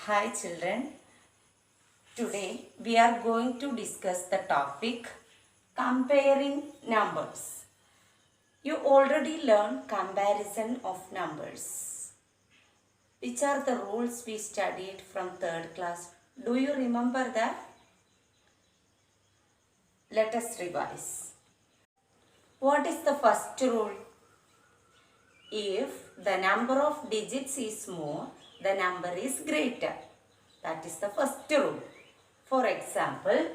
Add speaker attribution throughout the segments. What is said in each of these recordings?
Speaker 1: Hi children, today we are going to discuss the topic comparing numbers. You already learned comparison of numbers. Which are the rules we studied from 3rd class? Do you remember that? Let us revise. What is the first rule? If the number of digits is more, the number is greater. That is the first rule. For example,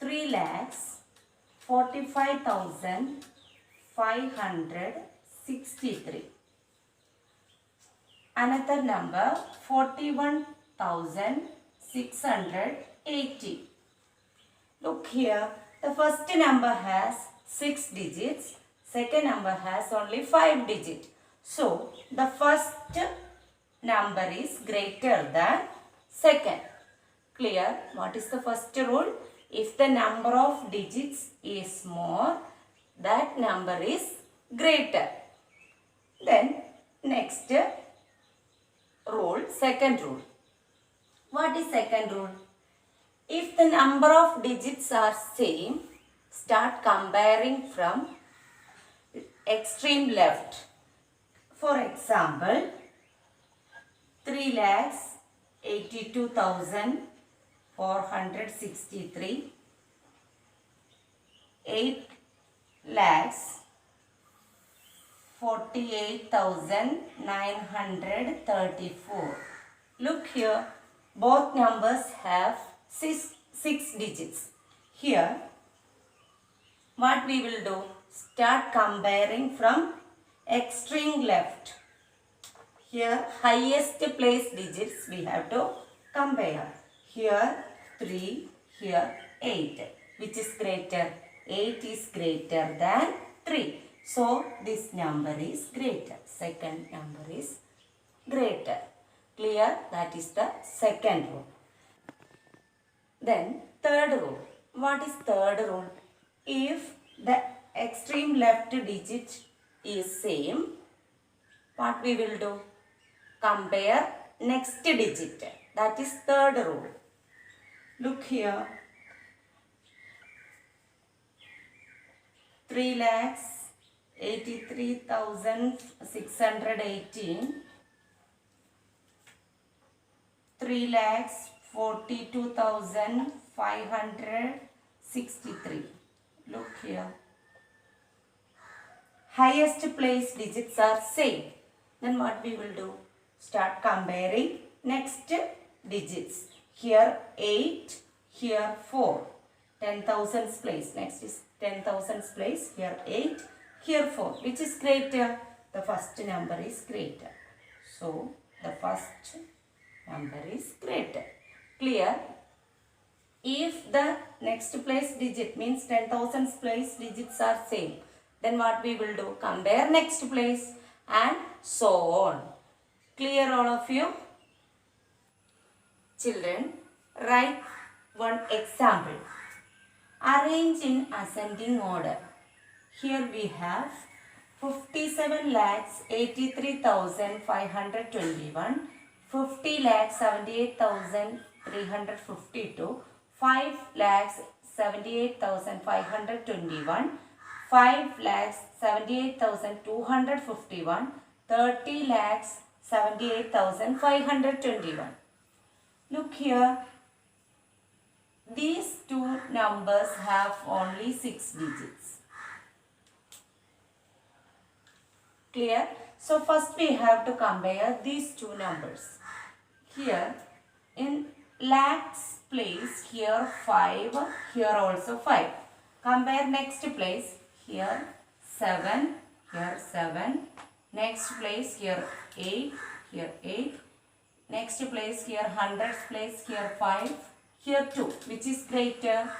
Speaker 1: 3,45,563. Another number 41,680. Look here, the first number has 6 digits, second number has only 5 digits. So, the first number is greater than second. Clear? What is the first rule? If the number of digits is more, that number is greater. Then, next rule, second rule. What is second rule? If the number of digits are same, start comparing from extreme left. For example, 3,82,463, 8,48,934. Look here, both numbers have six digits. Here, what we will do? Start comparing from extreme left. Here, highest place digits we have to compare. Here, 3, here, 8. Which is greater? 8 is greater than 3. So, this number is greater. Second number is greater. Clear? That is the second rule. Then, third rule. What is third rule? If the extreme left digit is same, what we will do? Compare next digit. That is third rule. Look here. 3,83,618, 3,42,563. Look here. Highest place digits are same. Then what we will do? Start comparing next digits. Here 8, here 4. 10,000's place. Next is 10,000's place. Here 8, here 4. Which is greater? The first number is greater. So, the first number is greater. Clear? If the next place digit means 10,000's place digits are same, then what we will do? Compare next place and so on. Clear all of you? Children, write one example. Arrange in ascending order. Here we have 57,83,521, 50,78,352, 5,78,521, 5,78,251, 30,78,521. Look here. These two numbers have only 6 digits. Clear? So first we have to compare these two numbers. Here in lakhs place, here 5, here also 5. Compare next place. Here 7, here 7. Next place, here 8, here 8. Next place, here hundreds place, here 5, here 2. Which is greater?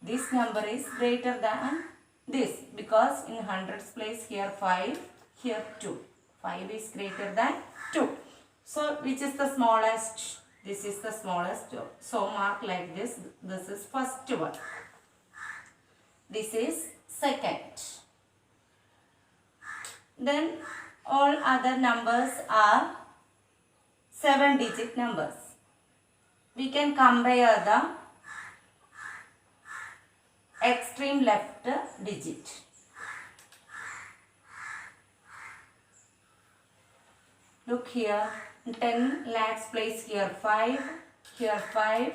Speaker 1: This number is greater than this, because in hundreds place, here 5, here 2. 5 is greater than 2. So, which is the smallest? This is the smallest. So, mark like this. This is first one. This is second. Then All other numbers are 7-digit numbers. We can compare the extreme left digit. Look here, 10 lakhs place here 5, here 5,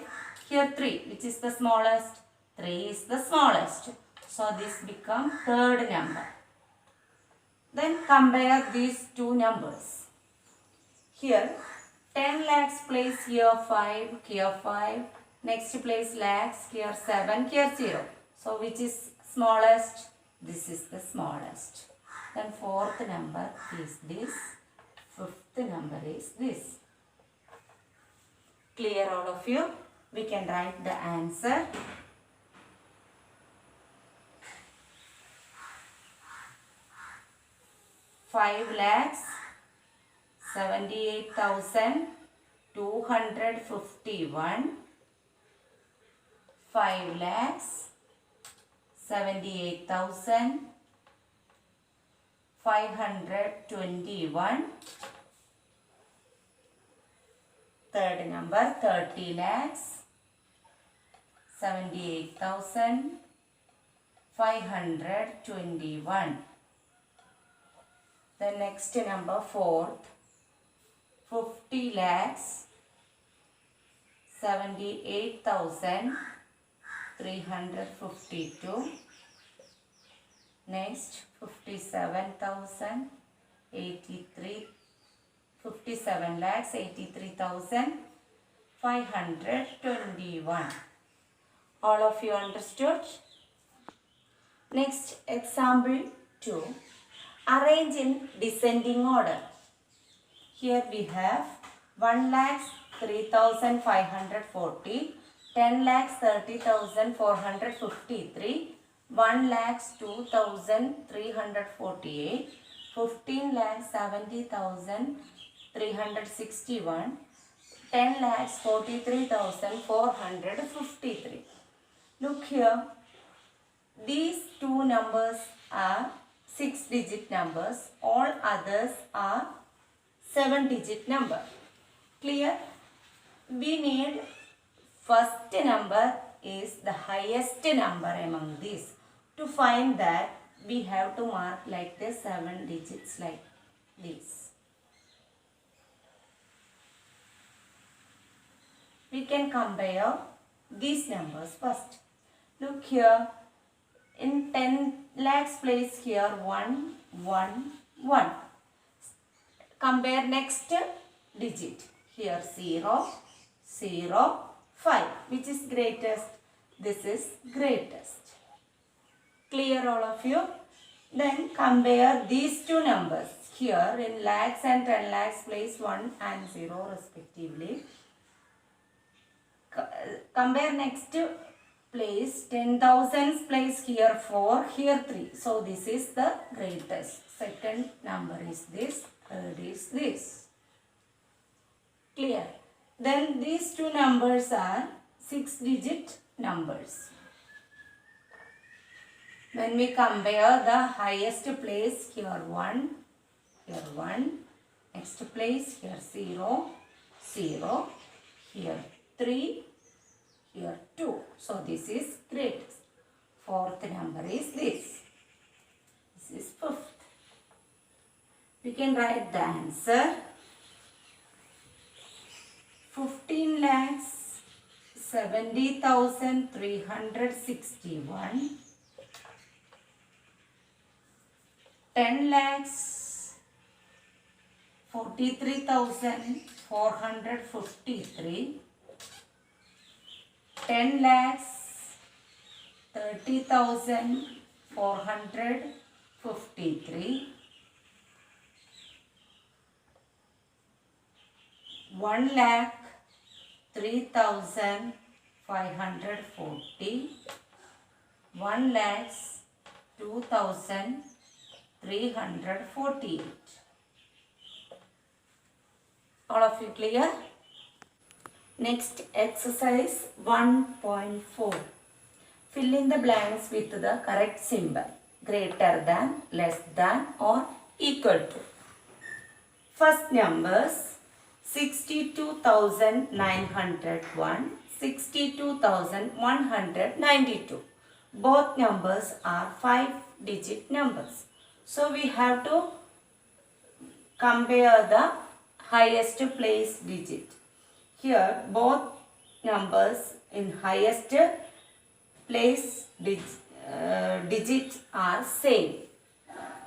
Speaker 1: here 3, which is the smallest. 3 is the smallest. So this becomes third number. Then compare these two numbers. Here 10 lakhs place here 5, here 5. Next place lakhs, here 7, here 0. So which is smallest? This is the smallest. Then fourth number is this. Fifth number is this. Clear all of you? We can write the answer. Five lakhs 78,251. 5 lakhs 78,521. Third number 30 lakhs 78,521. The next number fourth 50 lakhs 78,352. Next 57 lakhs 83,521. All of you understood? Next example 2. Arrange in descending order. Here we have 1 lakhs 3,540, 10 lakhs 30,453, 1 lakhs 2,348, 15 lakhs 70,361, 10 lakhs 43,453. Look here, these two numbers are 6-digit numbers, all others are 7-digit number. Clear? We need first number is the highest number among these. To find that, we have to mark like this 7 digits like this. We can compare these numbers first. Look here, in 10 lakhs place here 1, 1, 1. Compare next digit. Here 0, 0, 5. Which is greatest? This is greatest. Clear all of you? Then compare these two numbers. Here in lakhs and 10 lakhs place 1 and 0 respectively. Compare next place 10,000 place here 4, here 3. So this is the greatest. Second number is this, third is this. Clear? Then these two numbers are 6-digit numbers. When we compare the highest place here 1, here 1, next place here 0, 0, here 3, here 2. So this is greatest. Fourth number is this. This is fifth. We can write the answer. 15 lakhs 70,361. 10 lakhs 43,453. 10 lakhs 30,453. 1 lakh 3,540. 1 lakhs 2,348. All of you clear? Next exercise 1.4. Fill in the blanks with the correct symbol. Greater than, less than or equal to. First numbers 62,901, 62,192. Both numbers are 5-digit numbers. So we have to compare the highest place digit. Here both numbers in highest place digit are same.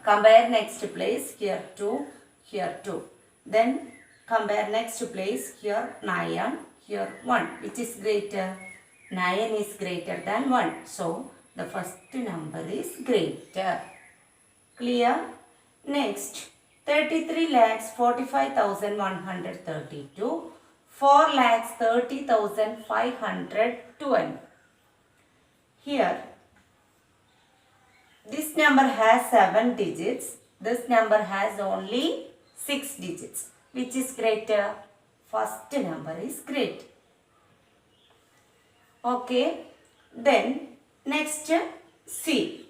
Speaker 1: Compare next place, here 2, here 2. Then compare next place, here 9, here 1. Which is greater? 9 is greater than 1. So the first number is greater. Clear? Next, 33,45,132, 4,30,512. Here, this number has 7 digits. This number has only 6 digits. Which is greater? First number is great. Okay. Then, next, C.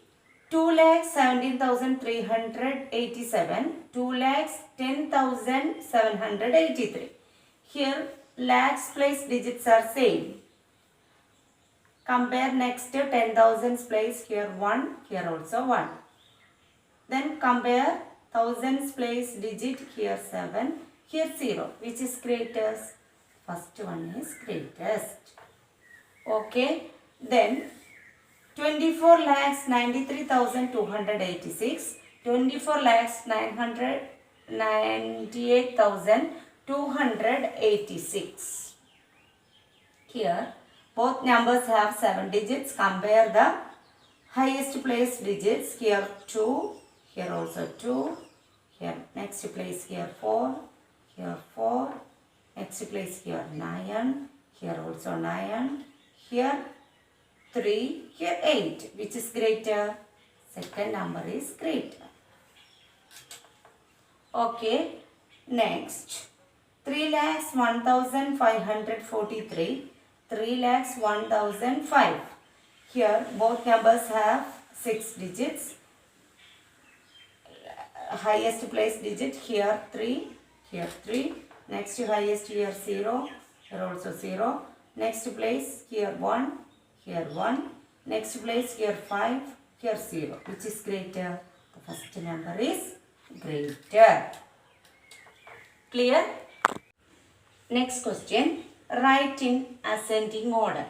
Speaker 1: 2,17,387, 2,10,783. Here lakhs place digits are same. Compare next to 10,000 place, here 1, here also 1. Then compare thousands place digit, here 7, here 0. Which is greatest? First one is greatest. Okay. Then 24,93,286, 24,998,286. Here both numbers have 7 digits. Compare the highest place digits. Here 2, here also 2, here next place here 4, here 4, next place here 9, here also 9, here 3, here 8. Which is greater? Second number is greater. Okay. Next, 3,01,543, 3,01,005. Here both numbers have 6 digits. Highest place digit here 3, here 3. Next highest here 0, here also 0. Next place here 1, here 1. Next place here 5, here 0. Which is greater? The first number is greater. Clear? Next question. Write in ascending order.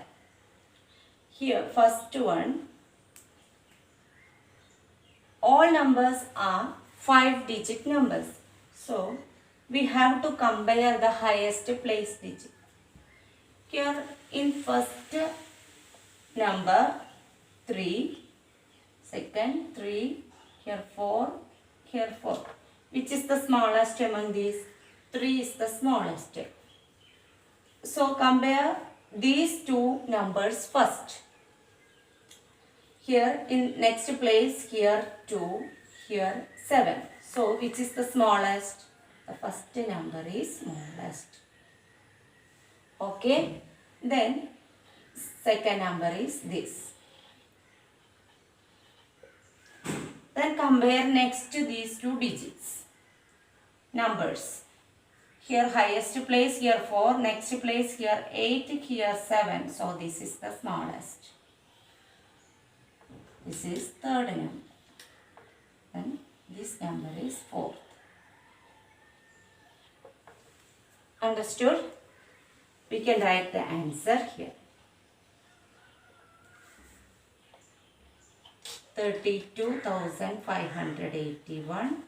Speaker 1: Here first one. All numbers are 5-digit numbers. So we have to compare the highest place digit. Here in first number 3, second 3, here 4, here 4. Which is the smallest among these? 3 is the smallest. So compare these two numbers first. Here in next place, here 2, here 7. So which is the smallest? The first number is smallest. Okay. Then second number is this. Then compare next to these two digits. Numbers. Here highest place, here 4, next place here 8, here 7. So this is the smallest. This is third number. Then this number is 4th. Understood? We can write the answer here. 32,581.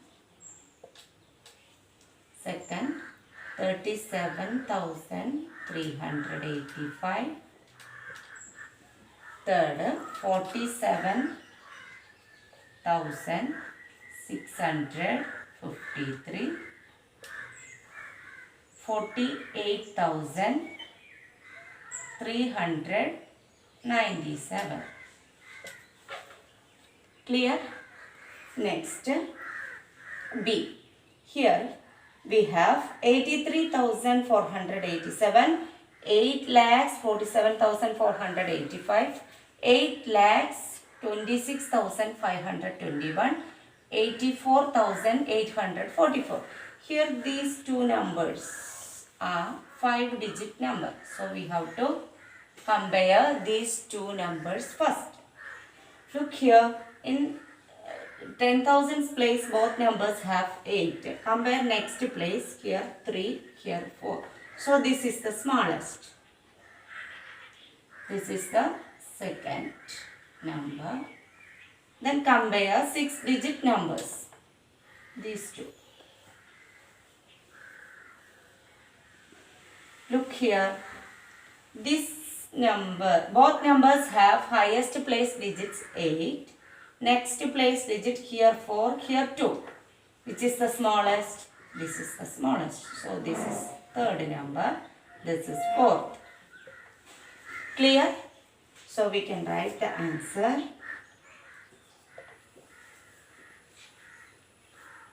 Speaker 1: Second, 37,385. Third, 47,653. 48,397. Clear? Next, B. Here we have 83,487, 8,47,485, 8,26,521, 84,844. Here these two numbers are 5-digit number. So we have to compare these two numbers first. Look here, in 10,000's place both numbers have 8. Compare next place, here 3, here 4. So this is the smallest. This is the second number. Then compare 6-digit numbers. These two. Look here. This number, both numbers have highest place digits 8. Next place digit here 4, here 2. Which is the smallest? This is the smallest. So this is third number. This is fourth. Clear? So we can write the answer.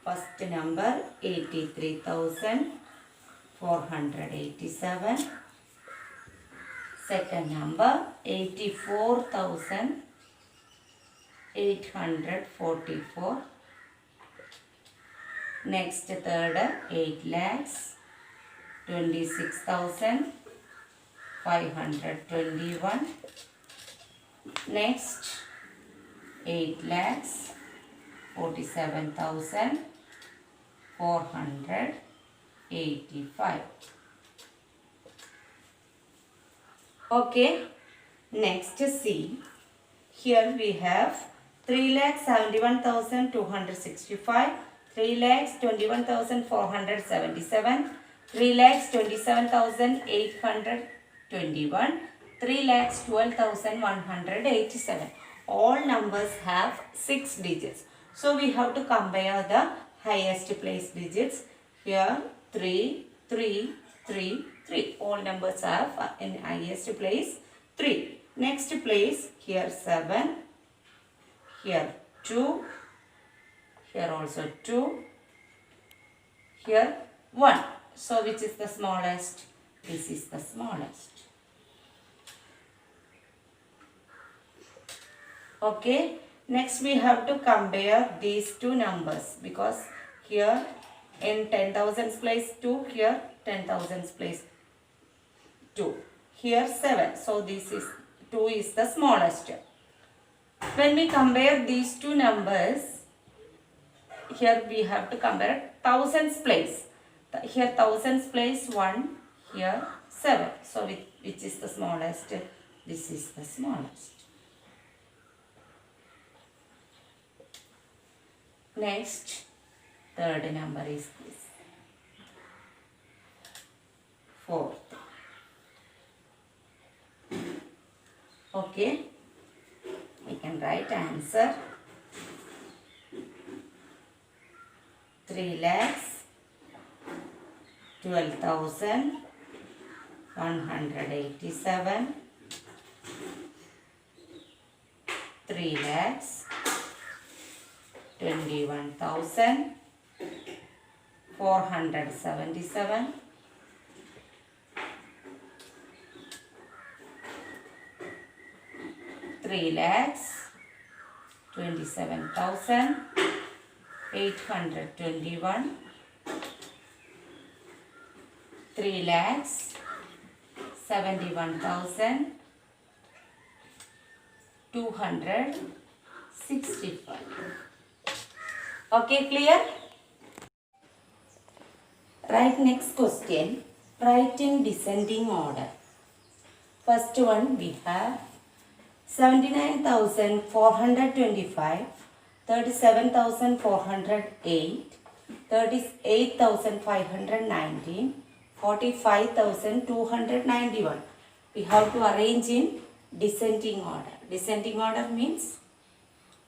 Speaker 1: First number 83,487. Second number 84,844. Next third 8,26,521. Next 8,47,485. Okay, next see. Here we have 3,71,265, 3,21,477, 3,27,821, 3,12,187. All numbers have 6 digits. So we have to compare the highest place digits. Here 3, 3, 3, 3. All numbers have in highest place 3. Next place, here 7, here 2, here also 2, here 1. So which is the smallest? This is the smallest. Okay, next we have to compare these two numbers, because here in 10,000's place 2, here 10,000's place 2. Here 7. So this is 2 is the smallest. When we compare these two numbers, here we have to compare thousands place. Here thousands place 1, here 7. So which is the smallest? This is the smallest. Next, third number is this. Fourth. Okay, we can write answer. 3,12,187, 3,21,477, 3,27,821, 3,71,265. Okay, clear? Write next question. Write in descending order. First one we have 79,425, 37,408, 38,519, 45,291. We have to arrange in descending order. Descending order means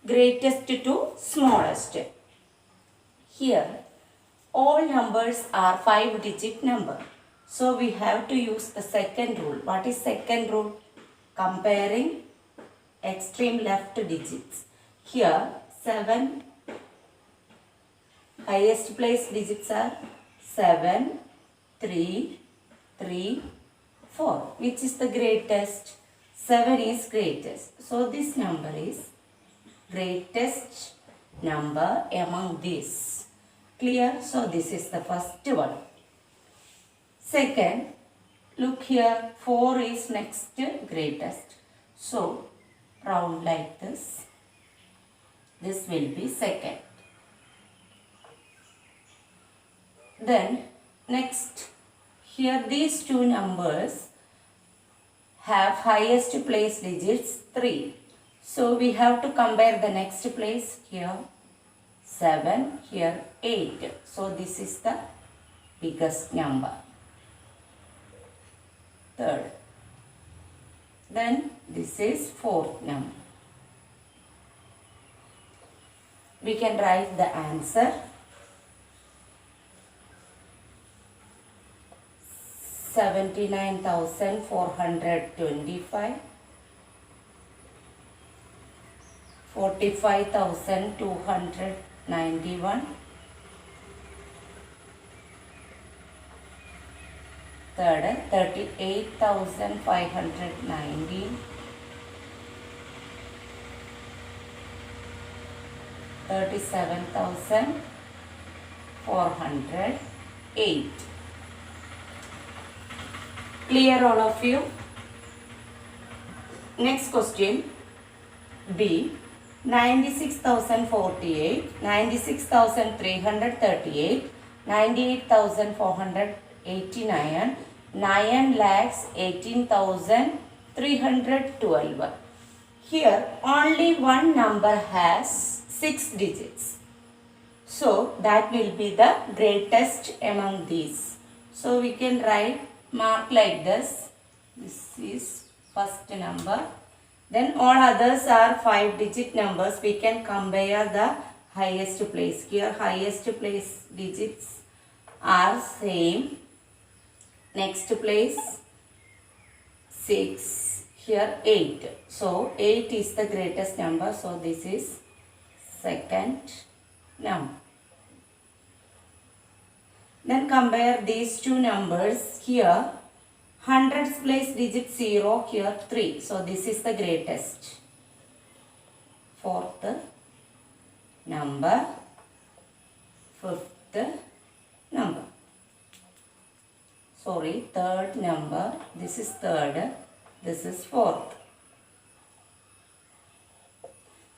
Speaker 1: greatest to smallest. Here all numbers are 5-digit number. So we have to use the second rule. What is second rule? Comparing extreme left digits. Here 7 highest place digits are 7, 3, 3, 4. Which is the greatest? 7 is greatest. So this number is greatest number among these. Clear? So this is the first one. Second, look here, 4 is next greatest. So round like this. This will be second. Then next, here these two numbers have highest place digits 3. So we have to compare the next place, here 7, here 8. So this is the biggest number. Third. Then this is fourth number. We can write the answer. 79,425, 45,291, third 38,519, 37,408. Clear all of you? Next question B. 96,048, 96,338, 98,489, 9,18,312. Here only one number has 6 digits. So that will be the greatest among these. So we can write, mark like this. This is first number. Then all others are 5-digit numbers. We can compare the highest place. Here highest place digits are same. Next place 6. Here 8. So 8 is the greatest number. So this is second number. Then compare these two numbers. Here hundreds place digit 0, here 3. So this is the greatest. Fourth number. Fifth number. Sorry, third number. This is third. This is fourth.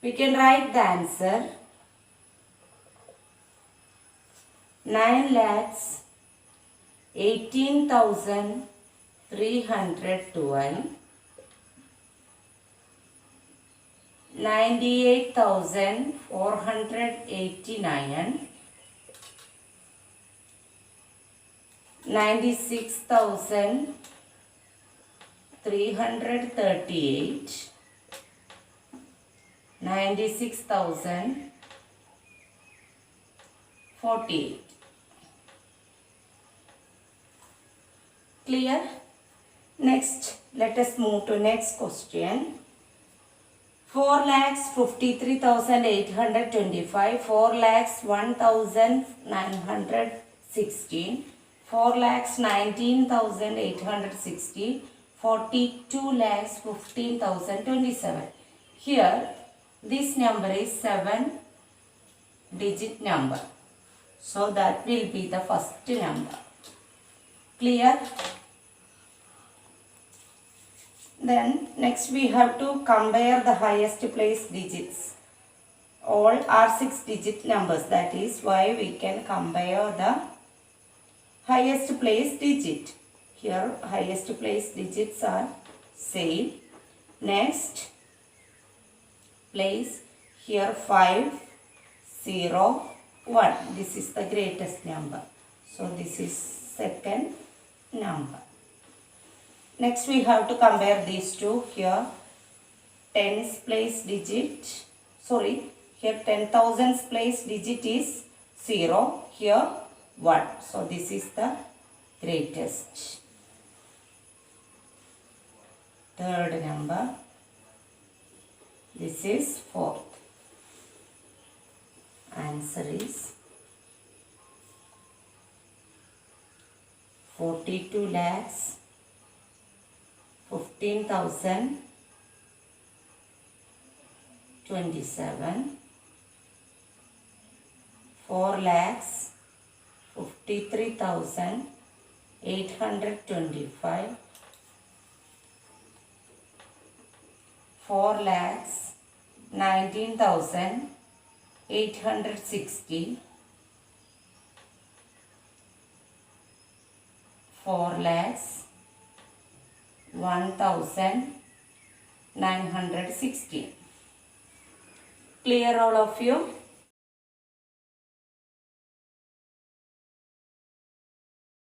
Speaker 1: We can write the answer. 9,18,312, 98,489, 96,338, 96,048. Clear? Next, let us move to next question. 4,53,825, 4,01,916, 4,19,860, 42,15,027. Here, this number is 7-digit number. So that will be the first number. Clear? Then next we have to compare the highest place digits. All are 6-digit numbers. That is why we can compare the highest place digit. Here highest place digits are same. Next place, here 5, 0, 1. This is the greatest number. So this is second number. Next we have to compare these two. Here tens place digit, here 10,000's place digit is 0, here 1. So this is the greatest. Third number. This is fourth. Answer is 42 lakhs 15,027, 4 lakhs 53,825, 4,19,860, 4,01,960. Clear all of you?